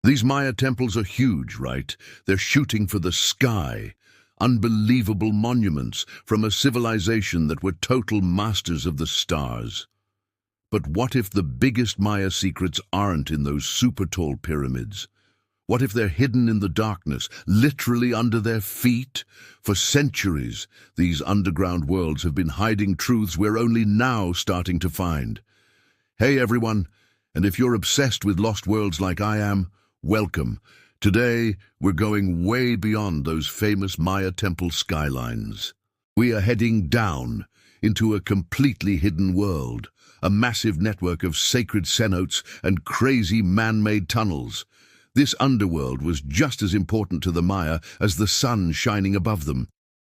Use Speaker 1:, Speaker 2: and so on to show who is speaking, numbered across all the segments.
Speaker 1: These Maya temples are huge, right? They're shooting for the sky. Unbelievable monuments from a civilization that were total masters of the stars. But what if the biggest Maya secrets aren't in those super tall pyramids? What if they're hidden in the darkness, literally under their feet? For centuries, these underground worlds have been hiding truths we're only now starting to find. Hey everyone, and if you're obsessed with lost worlds like I am, welcome. Today, we're going way beyond those famous Maya temple skylines. We are heading down into a completely hidden world, a massive network of sacred cenotes and crazy man-made tunnels. This underworld was just as important to the Maya as the sun shining above them.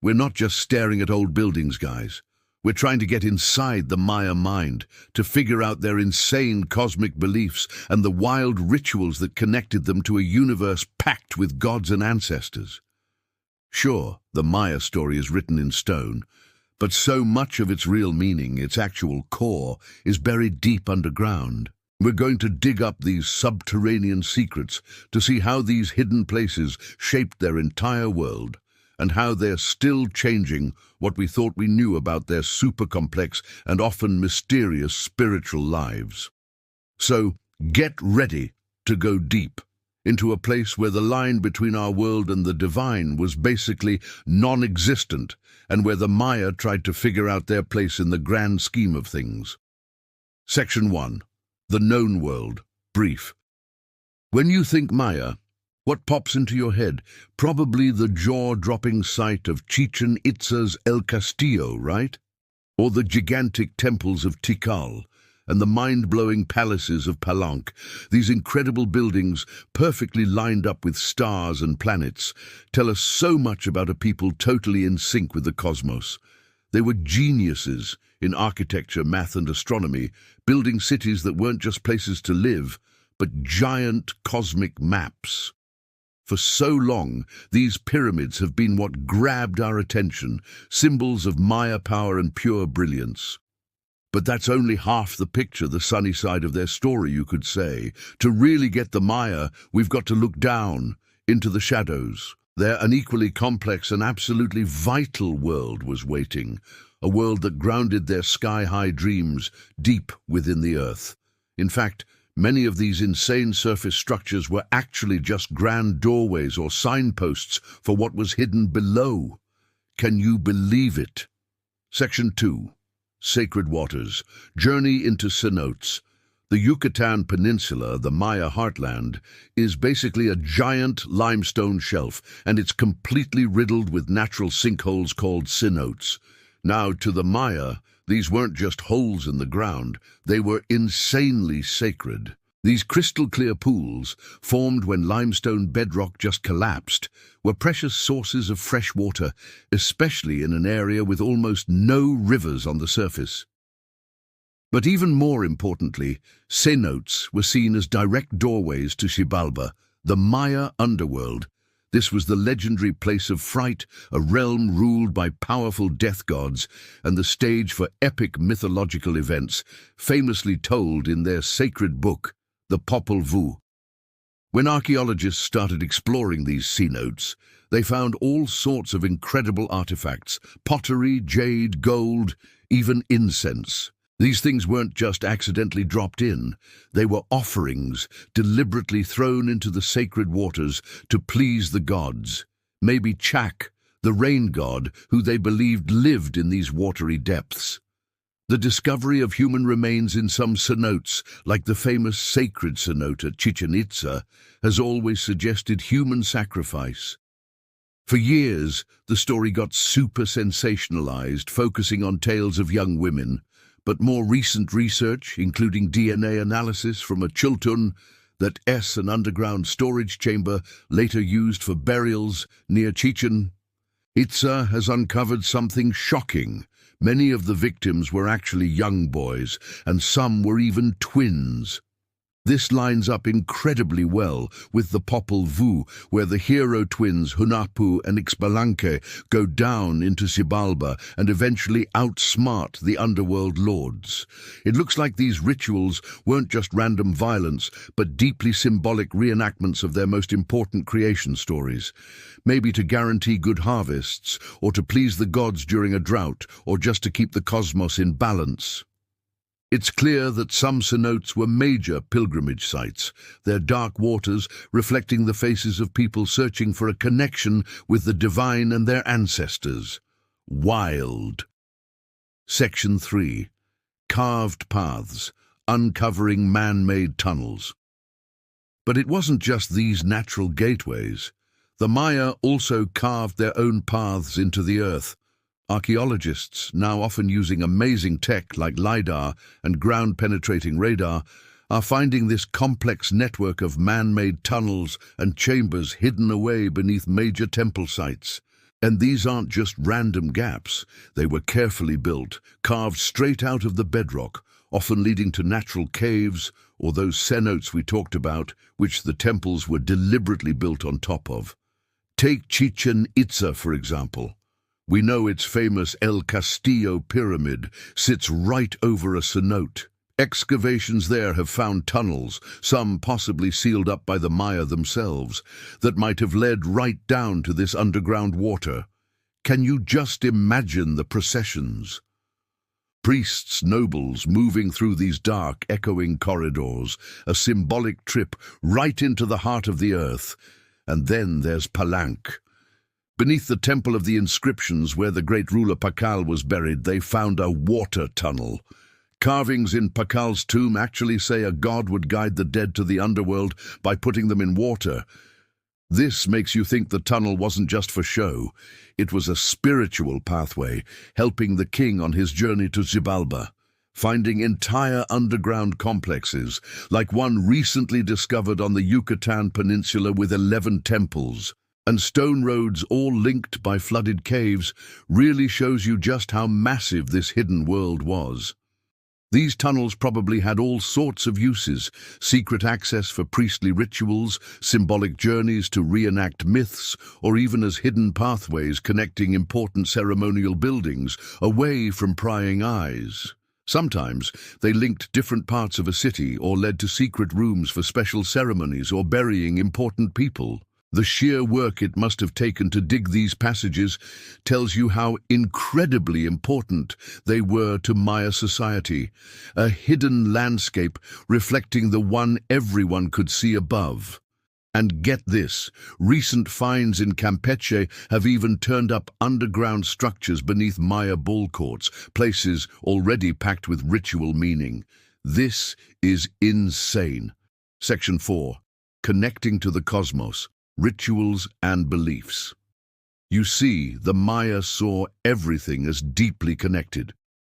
Speaker 1: We're not just staring at old buildings, guys. We're trying to get inside the Maya mind, to figure out their insane cosmic beliefs and the wild rituals that connected them to a universe packed with gods and ancestors. Sure, the Maya story is written in stone, but so much of its real meaning, its actual core, is buried deep underground. We're going to dig up these subterranean secrets to see how these hidden places shaped their entire world, and how they're still changing what we thought we knew about their super complex and often mysterious spiritual lives. So, get ready to go deep into a place where the line between our world and the divine was basically non-existent, and where the Maya tried to figure out their place in the grand scheme of things. Section 1. The Known World. Brief. When you think Maya, what pops into your head? Probably the jaw-dropping sight of Chichen Itza's El Castillo, right? Or the gigantic temples of Tikal and the mind-blowing palaces of Palenque. These incredible buildings, perfectly lined up with stars and planets, tell us so much about a people totally in sync with the cosmos. They were geniuses in architecture, math, and astronomy, building cities that weren't just places to live, but giant cosmic maps. For so long, these pyramids have been what grabbed our attention, symbols of Maya power and pure brilliance. But that's only half the picture, the sunny side of their story, you could say. To really get the Maya, we've got to look down into the shadows. There, an equally complex and absolutely vital world was waiting, a world that grounded their sky-high dreams deep within the earth. In fact, many of these insane surface structures were actually just grand doorways or signposts for what was hidden below. Can you believe it? Section 2. Sacred Waters. Journey into cenotes. The Yucatan Peninsula, the Maya heartland, is basically a giant limestone shelf, and it's completely riddled with natural sinkholes called cenotes. Now, to the Maya, these weren't just holes in the ground, they were insanely sacred. These crystal-clear pools, formed when limestone bedrock just collapsed, were precious sources of fresh water, especially in an area with almost no rivers on the surface. But even more importantly, cenotes were seen as direct doorways to Xibalba, the Maya underworld. This was the legendary place of fright, a realm ruled by powerful death gods, and the stage for epic mythological events, famously told in their sacred book, the Popol Vuh. When archaeologists started exploring these cenotes, they found all sorts of incredible artifacts: pottery, jade, gold, even incense. These things weren't just accidentally dropped in. They were offerings, deliberately thrown into the sacred waters to please the gods. Maybe Chak, the rain god, who they believed lived in these watery depths. The discovery of human remains in some cenotes, like the famous sacred cenote at Chichen Itza, has always suggested human sacrifice. For years, the story got super sensationalized, focusing on tales of young women. But more recent research, including DNA analysis from a chultun, that an underground storage chamber later used for burials near Chichen Itza, has uncovered something shocking. Many of the victims were actually young boys, and some were even twins. This lines up incredibly well with the Popol Vuh, where the hero twins Hunahpu and Ixbalanque go down into Xibalba and eventually outsmart the underworld lords. It looks like these rituals weren't just random violence, but deeply symbolic reenactments of their most important creation stories. Maybe to guarantee good harvests, or to please the gods during a drought, or just to keep the cosmos in balance. It's clear that some cenotes were major pilgrimage sites, their dark waters reflecting the faces of people searching for a connection with the divine and their ancestors. Wild. Section 3. Carved paths, uncovering man-made tunnels. But it wasn't just these natural gateways. The Maya also carved their own paths into the earth. Archaeologists, now often using amazing tech like LiDAR and ground-penetrating radar, are finding this complex network of man-made tunnels and chambers hidden away beneath major temple sites. And these aren't just random gaps. They were carefully built, carved straight out of the bedrock, often leading to natural caves or those cenotes we talked about, which the temples were deliberately built on top of. Take Chichen Itza, for example. We know its famous El Castillo pyramid sits right over a cenote. Excavations there have found tunnels, some possibly sealed up by the Maya themselves, that might have led right down to this underground water. Can you just imagine the processions? Priests, nobles moving through these dark, echoing corridors, a symbolic trip right into the heart of the earth. And then there's Palenque. Beneath the Temple of the Inscriptions, where the great ruler Pakal was buried, they found a water tunnel. Carvings in Pakal's tomb actually say a god would guide the dead to the underworld by putting them in water. This makes you think the tunnel wasn't just for show. It was a spiritual pathway, helping the king on his journey to Xibalba, finding entire underground complexes, like one recently discovered on the Yucatan Peninsula with 11 temples. And stone roads all linked by flooded caves really shows you just how massive this hidden world was. These tunnels probably had all sorts of uses: secret access for priestly rituals, symbolic journeys to reenact myths, or even as hidden pathways connecting important ceremonial buildings away from prying eyes. Sometimes they linked different parts of a city or led to secret rooms for special ceremonies or burying important people. The sheer work it must have taken to dig these passages tells you how incredibly important they were to Maya society, a hidden landscape reflecting the one everyone could see above. And get this, recent finds in Campeche have even turned up underground structures beneath Maya ball courts, places already packed with ritual meaning. This is insane. Section 4. Connecting to the cosmos. Rituals and beliefs. You see, the Maya saw everything as deeply connected.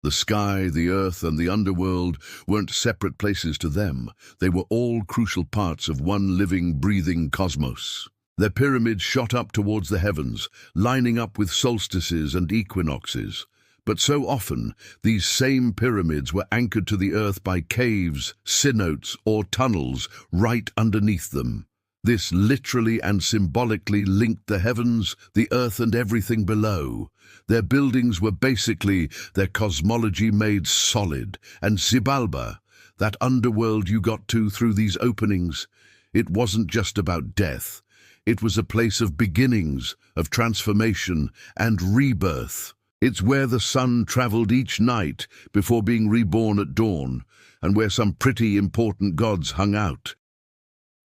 Speaker 1: The sky, the earth, and the underworld weren't separate places to them. They were all crucial parts of one living, breathing cosmos. Their pyramids shot up towards the heavens, lining up with solstices and equinoxes. But so often, these same pyramids were anchored to the earth by caves, cenotes, or tunnels right underneath them. This literally and symbolically linked the heavens, the earth, and everything below. Their buildings were basically their cosmology made solid. And Xibalba, that underworld you got to through these openings, it wasn't just about death. It was a place of beginnings, of transformation, and rebirth. It's where the sun traveled each night before being reborn at dawn, and where some pretty important gods hung out.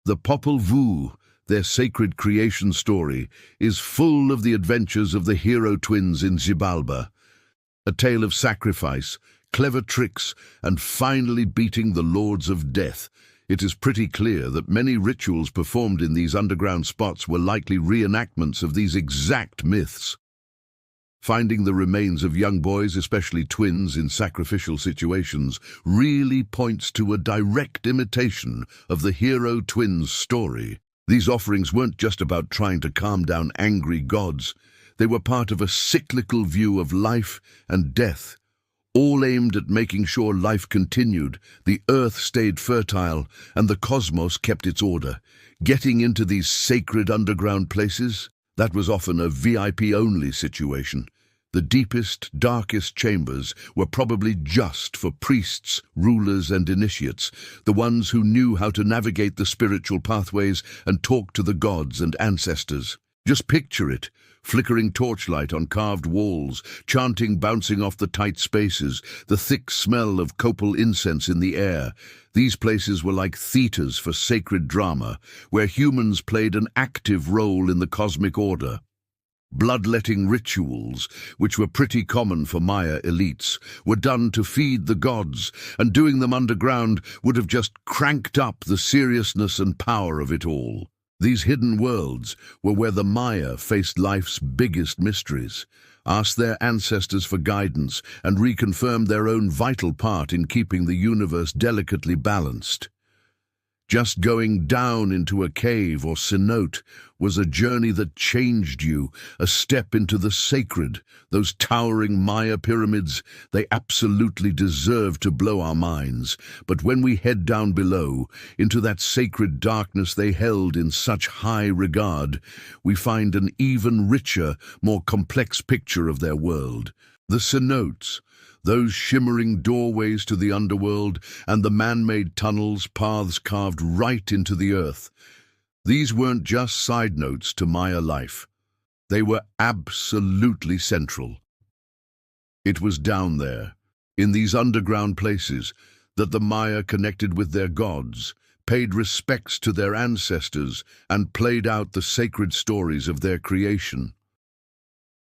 Speaker 1: The Popol Vuh, their sacred creation story, is full of the adventures of the hero twins in Xibalba. A tale of sacrifice, clever tricks, and finally beating the lords of death. It is pretty clear that many rituals performed in these underground spots were likely reenactments of these exact myths. Finding the remains of young boys, especially twins, in sacrificial situations really points to a direct imitation of the hero twins' story. These offerings weren't just about trying to calm down angry gods. They were part of a cyclical view of life and death, all aimed at making sure life continued, the earth stayed fertile, and the cosmos kept its order. Getting into these sacred underground places, that was often a VIP-only situation. The deepest, darkest chambers were probably just for priests, rulers, and initiates, the ones who knew how to navigate the spiritual pathways and talk to the gods and ancestors. Just picture it, flickering torchlight on carved walls, chanting bouncing off the tight spaces, the thick smell of copal incense in the air. These places were like theatres for sacred drama, where humans played an active role in the cosmic order. Bloodletting rituals, which were pretty common for Maya elites, were done to feed the gods, and doing them underground would have just cranked up the seriousness and power of it all. These hidden worlds were where the Maya faced life's biggest mysteries, asked their ancestors for guidance, and reconfirmed their own vital part in keeping the universe delicately balanced. Just going down into a cave or cenote was a journey that changed you, a step into the sacred. Those towering Maya pyramids, they absolutely deserve to blow our minds. But when we head down below, into that sacred darkness they held in such high regard, we find an even richer, more complex picture of their world. The cenotes, those shimmering doorways to the underworld, and the man-made tunnels, paths carved right into the earth. These weren't just side notes to Maya life. They were absolutely central. It was down there, in these underground places, that the Maya connected with their gods, paid respects to their ancestors, and played out the sacred stories of their creation.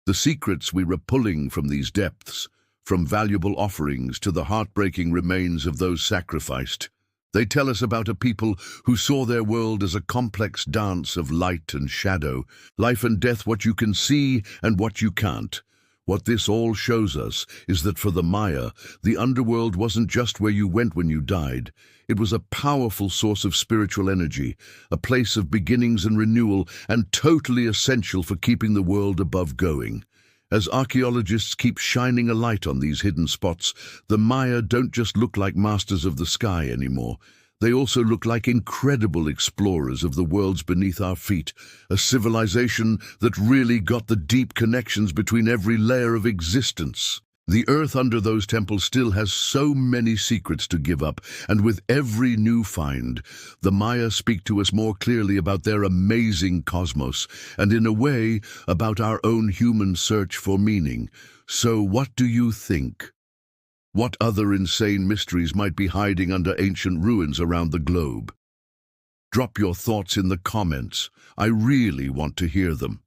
Speaker 1: The secrets we were pulling from these depths, from valuable offerings to the heartbreaking remains of those sacrificed. They tell us about a people who saw their world as a complex dance of light and shadow, life and death, what you can see and what you can't. What this all shows us is that for the Maya, the underworld wasn't just where you went when you died. It was a powerful source of spiritual energy, a place of beginnings and renewal, and totally essential for keeping the world above going. As archaeologists keep shining a light on these hidden spots, the Maya don't just look like masters of the sky anymore. They also look like incredible explorers of the worlds beneath our feet, a civilization that really got the deep connections between every layer of existence. The earth under those temples still has so many secrets to give up, and with every new find, the Maya speak to us more clearly about their amazing cosmos, and in a way, about our own human search for meaning. So what do you think? What other insane mysteries might be hiding under ancient ruins around the globe? Drop your thoughts in the comments. I really want to hear them.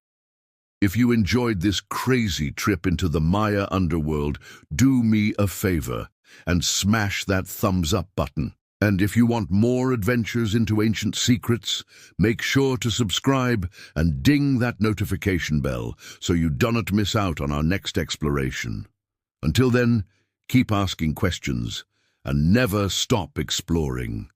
Speaker 1: If you enjoyed this crazy trip into the Maya underworld, do me a favor and smash that thumbs up button. And if you want more adventures into ancient secrets, make sure to subscribe and ding that notification bell so you do not miss out on our next exploration. Until then, keep asking questions and never stop exploring.